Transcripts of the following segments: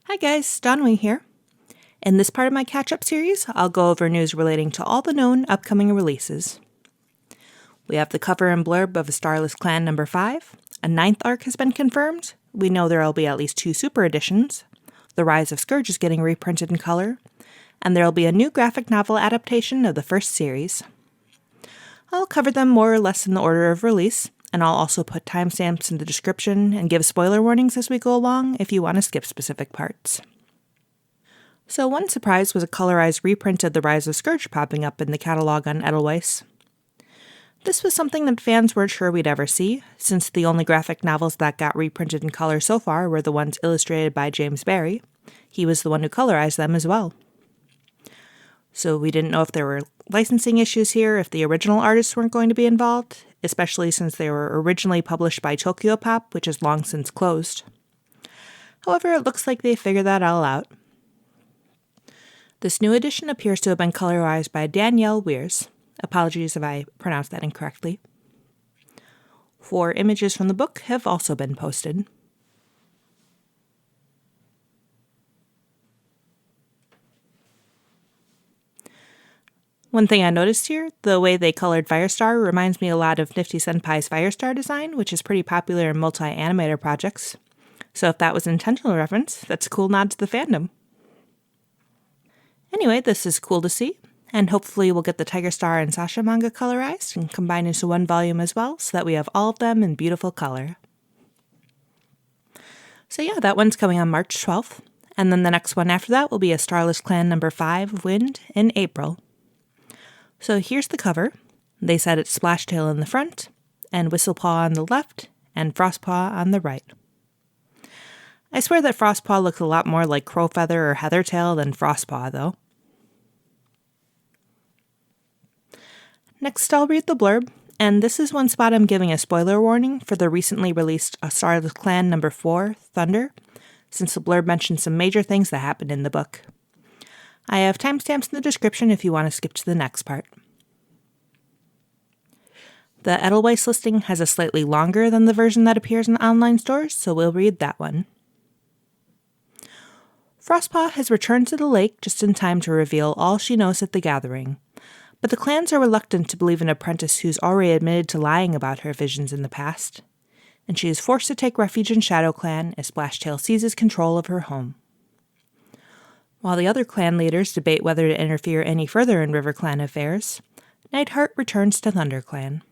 Hi guys, Dawnwing here. In this part of my catch-up series, I'll go over news relating to all the known upcoming releases. We have the cover and blurb of A Starless Clan number 5. A 9th arc has been confirmed. We know there will be at least 2 super editions. The Rise of Scourge is getting reprinted in color. And there will be a new graphic novel adaptation of the first series. I'll cover them more or less in the order of release, and I'll also put timestamps in the description and give spoiler warnings as we go along if you want to skip specific parts. So one surprise was a colorized reprint of The Rise of Scourge popping up in the catalog on Edelweiss. This was something that fans weren't sure we'd ever see, since the only graphic novels that got reprinted in color so far were the ones illustrated by James Barry. He was the one who colorized them as well. So we didn't know if there were licensing issues here, if the original artists weren't going to be involved, especially since they were originally published by Tokyopop, which has long since closed. However, it looks like they figured that all out. This new edition appears to have been colorized by Danielle Weirs. Apologies if I pronounced that incorrectly. 4 images from the book have also been posted. One thing I noticed here, the way they colored Firestar reminds me a lot of Nifty Senpai's Firestar design, which is pretty popular in multi-animator projects. So if that was an intentional reference, that's a cool nod to the fandom. Anyway, this is cool to see, and hopefully we'll get the Tiger Star and Sasha manga colorized and combined into one volume as well, so that we have all of them in beautiful color. So yeah, that one's coming on March 12th, and then the next one after that will be A Starless Clan number 5, Wind, in April. So here's the cover. They said it's Splashtail in the front, and Whistlepaw on the left, and Frostpaw on the right. I swear that Frostpaw looks a lot more like Crowfeather or Heathertail than Frostpaw, though. Next, I'll read the blurb, and this is one spot I'm giving a spoiler warning for the recently released A Starless Clan number 4, Thunder, since the blurb mentions some major things that happened in the book. I have timestamps in the description if you want to skip to the next part. The Edelweiss listing has a slightly longer than the version that appears in online stores, so we'll read that one. Frostpaw has returned to the lake just in time to reveal all she knows at the gathering, but the clans are reluctant to believe an apprentice who's already admitted to lying about her visions in the past, and she is forced to take refuge in Shadow Clan as Splashtail seizes control of her home. While the other clan leaders debate whether to interfere any further in River Clan affairs, Nightheart returns to Thunder Clan.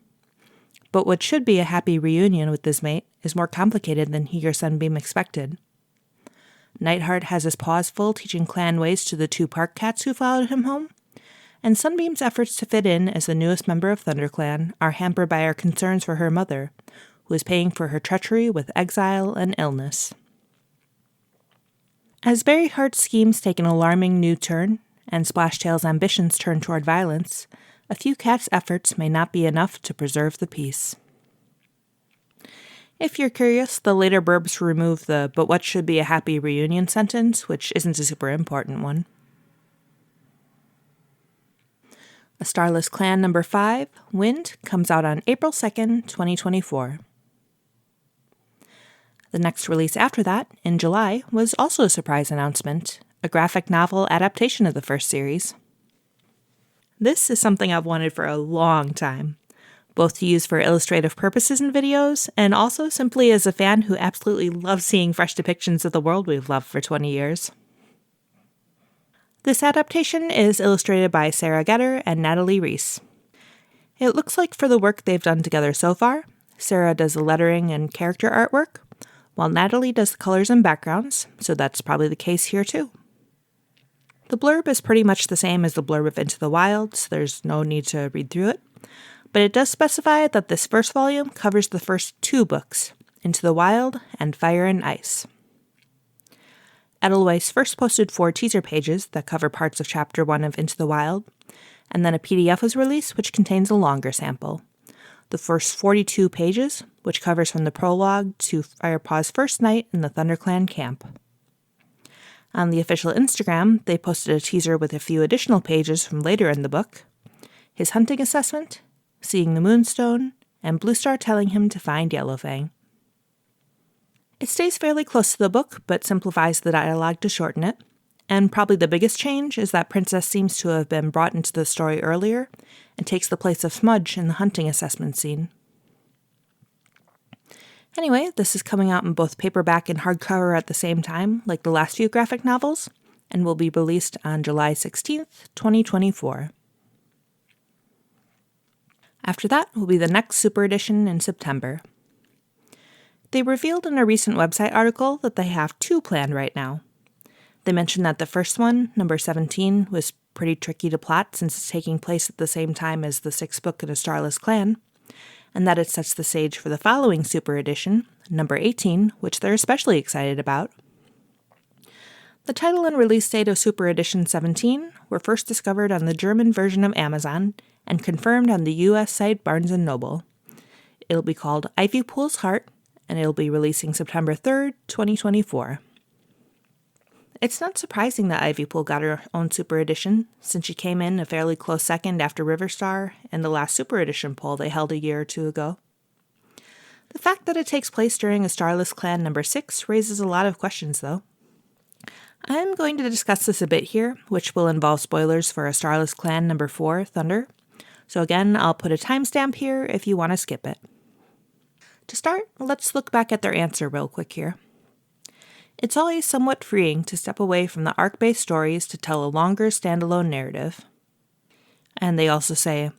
But what should be a happy reunion with his mate is more complicated than he or Sunbeam expected. Nightheart has his paws full teaching clan ways to the 2 park cats who followed him home, and Sunbeam's efforts to fit in as the newest member of Thunder Clan are hampered by her concerns for her mother, who is paying for her treachery with exile and illness. As Berryheart's schemes take an alarming new turn, and Splashtail's ambitions turn toward violence, a few cats' efforts may not be enough to preserve the peace. If you're curious, the later blurbs remove the "but what should be a happy reunion" sentence, which isn't a super important one. A Starless Clan number 5, Wind, comes out on April 2nd, 2024. The next release after that, in July, was also a surprise announcement, a graphic novel adaptation of the first series. This is something I've wanted for a long time, both to use for illustrative purposes in videos, and also simply as a fan who absolutely loves seeing fresh depictions of the world we've loved for 20 years. This adaptation is illustrated by Sarah Getter and Natalie Reese. It looks like for the work they've done together so far, Sarah does the lettering and character artwork, while Natalie does the colors and backgrounds, so that's probably the case here too. The blurb is pretty much the same as the blurb of Into the Wild, so there's no need to read through it, but it does specify that this first volume covers the first 2 books, Into the Wild and Fire and Ice. Edelweiss first posted 4 teaser pages that cover parts of Chapter 1 of Into the Wild, and then a PDF was released which contains a longer sample. The first 42 pages, which covers from the prologue to Firepaw's first night in the ThunderClan camp. On the official Instagram, they posted a teaser with a few additional pages from later in the book, his hunting assessment, seeing the Moonstone, and Bluestar telling him to find Yellowfang. It stays fairly close to the book, but simplifies the dialogue to shorten it. And probably the biggest change is that Princess seems to have been brought into the story earlier and takes the place of Smudge in the hunting assessment scene. Anyway, this is coming out in both paperback and hardcover at the same time, like the last few graphic novels, and will be released on July 16th, 2024. After that will be the next Super Edition in September. They revealed in a recent website article that they have 2 planned right now. They mentioned that the first one, number 17, was pretty tricky to plot since it's taking place at the same time as the 6th book in A Starless Clan, and that it sets the stage for the following Super Edition, number 18, which they're especially excited about. The title and release date of Super Edition 17 were first discovered on the German version of Amazon and confirmed on the US site Barnes & Noble. It'll be called Ivypool's Heart, and it'll be releasing September 3rd, 2024. It's not surprising that Ivypool got her own Super Edition, since she came in a fairly close second after Riverstar in the last Super Edition poll they held a year or two ago. The fact that it takes place during A Starless Clan number 6 raises a lot of questions, though. I'm going to discuss this a bit here, which will involve spoilers for A Starless Clan number 4, Thunder. So again, I'll put a timestamp here if you want to skip it. To start, let's look back at their answer real quick here. It's always somewhat freeing to step away from the arc-based stories to tell a longer standalone narrative. And they also say,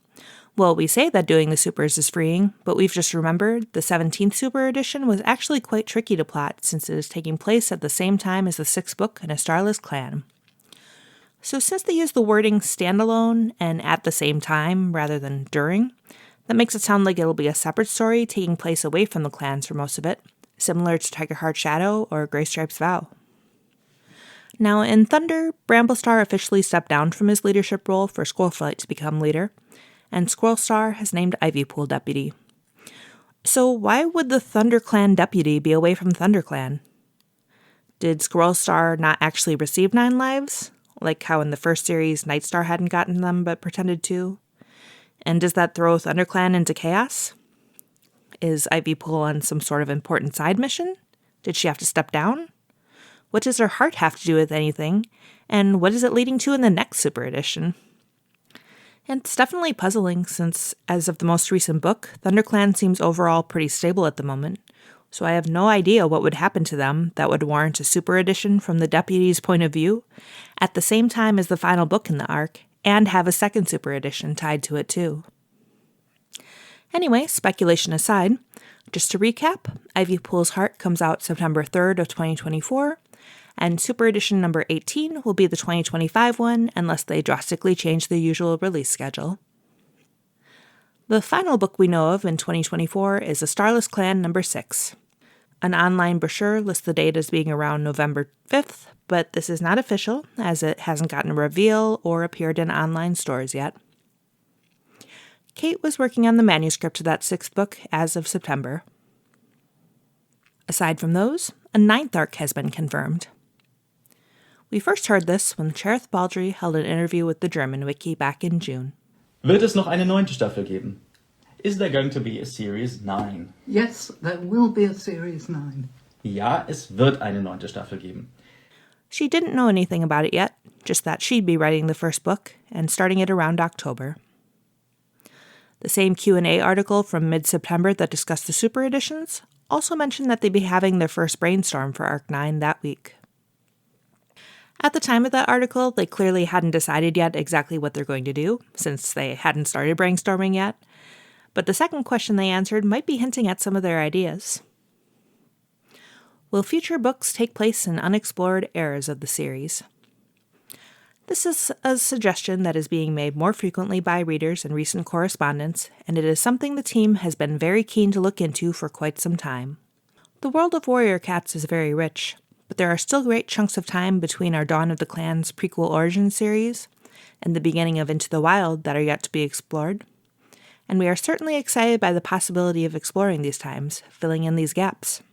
well, we say that doing the supers is freeing, but we've just remembered the 17th Super Edition was actually quite tricky to plot since it is taking place at the same time as the 6th book in A Starless Clan. So since they use the wording standalone and at the same time rather than during, that makes it sound like it'll be a separate story taking place away from the clans for most of it, similar to Tigerheart's Shadow or Greystripe's Vow. Now, in Thunder, Bramblestar officially stepped down from his leadership role for Squirrelflight to become leader, and Squirrelstar has named Ivypool deputy. So why would the ThunderClan deputy be away from ThunderClan? Did Squirrelstar not actually receive 9 lives? Like how in the first series Nightstar hadn't gotten them but pretended to? And does that throw ThunderClan into chaos? Is Ivypool on some sort of important side mission? Did she have to step down? What does her heart have to do with anything? And what is it leading to in the next Super Edition? And it's definitely puzzling since, as of the most recent book, ThunderClan seems overall pretty stable at the moment, so I have no idea what would happen to them that would warrant a Super Edition from the deputy's point of view, at the same time as the final book in the arc, and have a second Super Edition tied to it too. Anyway, speculation aside, just to recap, Ivypool's Heart comes out September 3rd of 2024, and Super Edition number 18 will be the 2025 one unless they drastically change the usual release schedule. The final book we know of in 2024 is A Starless Clan number 6. An online brochure lists the date as being around November 5th, but this is not official as it hasn't gotten a reveal or appeared in online stores yet. Kate was working on the manuscript to that 6th book as of September. Aside from those, a 9th arc has been confirmed. We first heard this when Cherith Baldry held an interview with the German wiki back in June. Wird es noch eine 9. Staffel geben? Is there going to be a Series 9? Yes, there will be a Series 9. Ja, es wird eine 9. Staffel geben. She didn't know anything about it yet, just that she'd be writing the first book and starting it around October. The same Q&A article from mid-September that discussed the Super Editions also mentioned that they'd be having their first brainstorm for Arc 9 that week. At the time of that article, they clearly hadn't decided yet exactly what they're going to do, since they hadn't started brainstorming yet, but the second question they answered might be hinting at some of their ideas. Will future books take place in unexplored eras of the series? This is a suggestion that is being made more frequently by readers in recent correspondence, and it is something the team has been very keen to look into for quite some time. The world of Warrior Cats is very rich, but there are still great chunks of time between our Dawn of the Clans prequel origin series and the beginning of Into the Wild that are yet to be explored, and we are certainly excited by the possibility of exploring these times, filling in these gaps.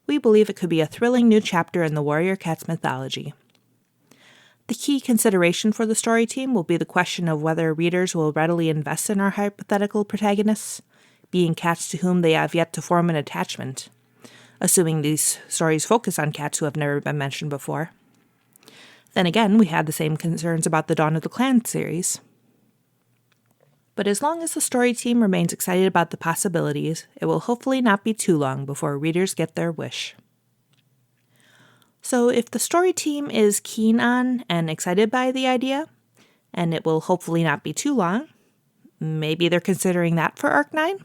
We believe it could be a thrilling new chapter in the Warrior Cats mythology. The key consideration for the story team will be the question of whether readers will readily invest in our hypothetical protagonists, being cats to whom they have yet to form an attachment, assuming these stories focus on cats who have never been mentioned before. Then again, we had the same concerns about the Dawn of the Clan series. But as long as the story team remains excited about the possibilities, it will hopefully not be too long before readers get their wish. So if the story team is keen on and excited by the idea, and it will hopefully not be too long, maybe they're considering that for Arc 9?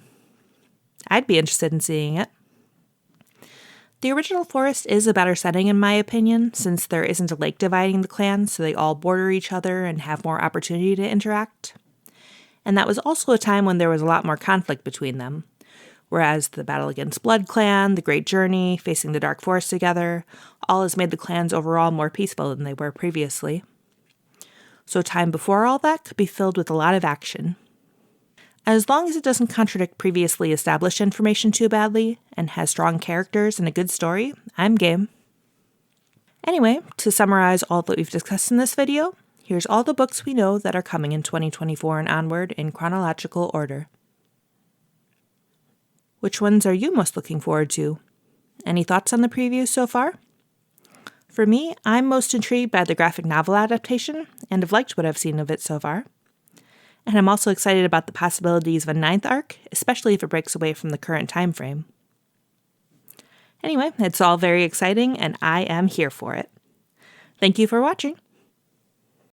I'd be interested in seeing it. The original forest is a better setting in my opinion, since there isn't a lake dividing the clans, so they all border each other and have more opportunity to interact. And that was also a time when there was a lot more conflict between them, whereas the battle against Blood Clan, the Great Journey, facing the Dark Forest together, all has made the clans overall more peaceful than they were previously. So time before all that could be filled with a lot of action. As long as it doesn't contradict previously established information too badly, and has strong characters and a good story, I'm game. Anyway, to summarize all that we've discussed in this video, here's all the books we know that are coming in 2024 and onward in chronological order. Which ones are you most looking forward to? Any thoughts on the previews so far? For me, I'm most intrigued by the graphic novel adaptation, and have liked what I've seen of it so far. And I'm also excited about the possibilities of a 9th arc, especially if it breaks away from the current time frame. Anyway, it's all very exciting, and I am here for it. Thank you for watching.